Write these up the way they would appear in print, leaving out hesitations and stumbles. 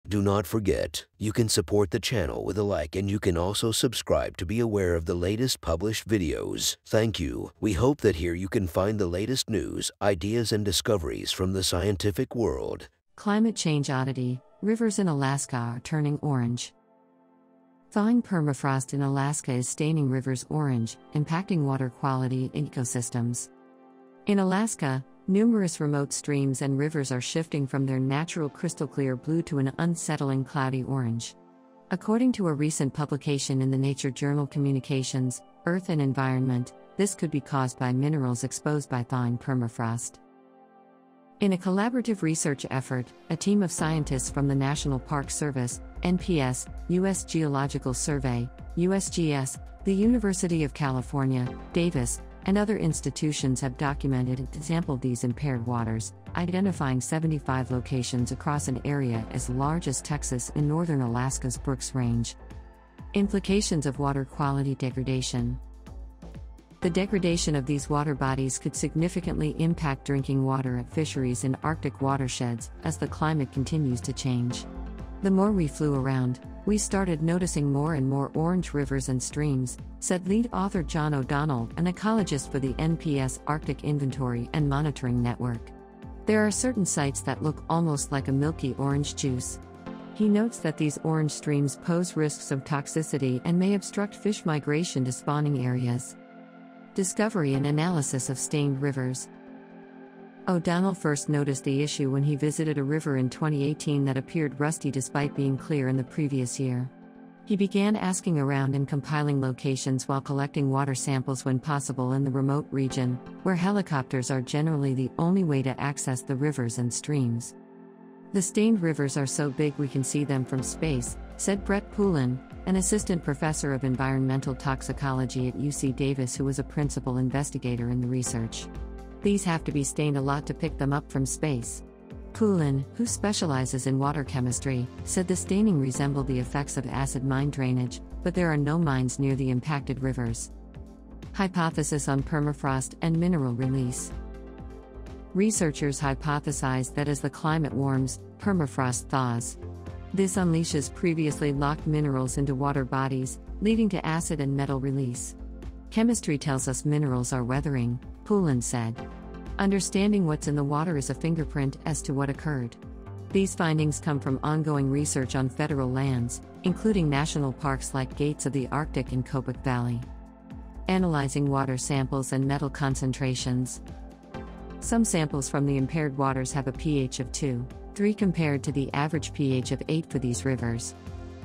Do not forget, you can support the channel with a like, and you can also subscribe to be aware of the latest published videos. Thank you. We hope that here you can find the latest news, ideas, and discoveries from the scientific world. Climate change oddity: rivers in Alaska are turning orange. Thawing permafrost in Alaska is staining rivers orange, impacting water quality and ecosystems. In Alaska, numerous remote streams and rivers are shifting from their natural crystal-clear blue to an unsettling cloudy orange. According to a recent publication in the Nature journal Communications, Earth and Environment, this could be caused by minerals exposed by thawing permafrost. In a collaborative research effort, a team of scientists from the National Park Service, NPS, U.S. Geological Survey, USGS, the University of California, Davis, and other institutions have documented and sampled these impaired waters, identifying 75 locations across an area as large as Texas in northern Alaska's Brooks Range. Implications of water quality degradation. The degradation of these water bodies could significantly impact drinking water at fisheries in Arctic watersheds as the climate continues to change. The more we flew around, we started noticing more and more orange rivers and streams, said lead author John O'Donnell, an ecologist for the NPS Arctic Inventory and Monitoring Network. There are certain sites that look almost like a milky orange juice. He notes that these orange streams pose risks of toxicity and may obstruct fish migration to spawning areas. Discovery and analysis of stained rivers. O'Donnell first noticed the issue when he visited a river in 2018 that appeared rusty despite being clear in the previous year. He began asking around and compiling locations while collecting water samples when possible in the remote region, where helicopters are generally the only way to access the rivers and streams. The stained rivers are so big we can see them from space, said Brett Poulin, an assistant professor of environmental toxicology at UC Davis who was a principal investigator in the research. These have to be stained a lot to pick them up from space. Poulin, who specializes in water chemistry, said the staining resembled the effects of acid mine drainage, but there are no mines near the impacted rivers. Hypothesis on permafrost and mineral release. Researchers hypothesized that as the climate warms, permafrost thaws. This unleashes previously locked minerals into water bodies, leading to acid and metal release. Chemistry tells us minerals are weathering, Poulin said. Understanding what's in the water is a fingerprint as to what occurred. These findings come from ongoing research on federal lands, including national parks like Gates of the Arctic and Kobuk Valley. Analyzing water samples and metal concentrations. Some samples from the impaired waters have a pH of 2.3 compared to the average pH of 8 for these rivers.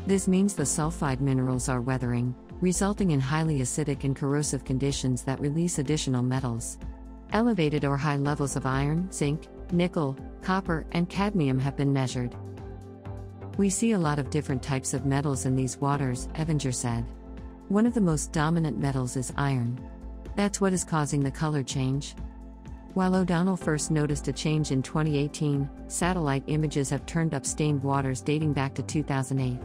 This means the sulfide minerals are weathering, resulting in highly acidic and corrosive conditions that release additional metals. Elevated or high levels of iron, zinc, nickel, copper, and cadmium have been measured. We see a lot of different types of metals in these waters, Evinger said. One of the most dominant metals is iron. That's what is causing the color change. While O'Donnell first noticed a change in 2018, satellite images have turned up stained waters dating back to 2008.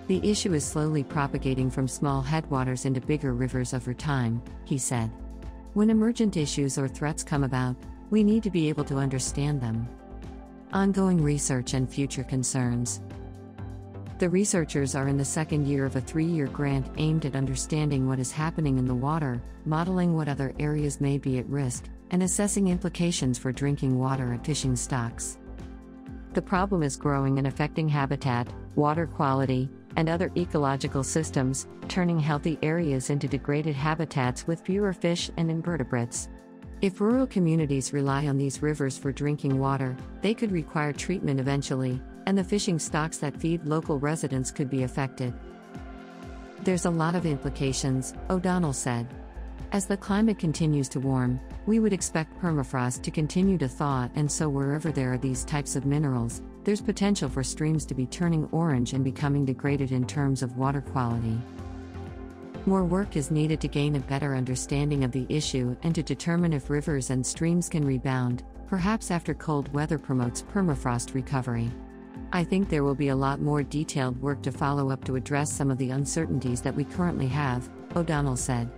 The issue is slowly propagating from small headwaters into bigger rivers over time, he said. When emergent issues or threats come about, we need to be able to understand them. Ongoing research and future concerns. The researchers are in the second year of a 3-year grant aimed at understanding what is happening in the water, modeling what other areas may be at risk, and assessing implications for drinking water and fishing stocks. The problem is growing and affecting habitat, water quality, and other ecological systems, turning healthy areas into degraded habitats with fewer fish and invertebrates. If rural communities rely on these rivers for drinking water, they could require treatment eventually, and the fishing stocks that feed local residents could be affected. There's a lot of implications, O'Donnell said. As the climate continues to warm, we would expect permafrost to continue to thaw, and so wherever there are these types of minerals, there's potential for streams to be turning orange and becoming degraded in terms of water quality. More work is needed to gain a better understanding of the issue and to determine if rivers and streams can rebound, perhaps after cold weather promotes permafrost recovery. I think there will be a lot more detailed work to follow up to address some of the uncertainties that we currently have, O'Donnell said.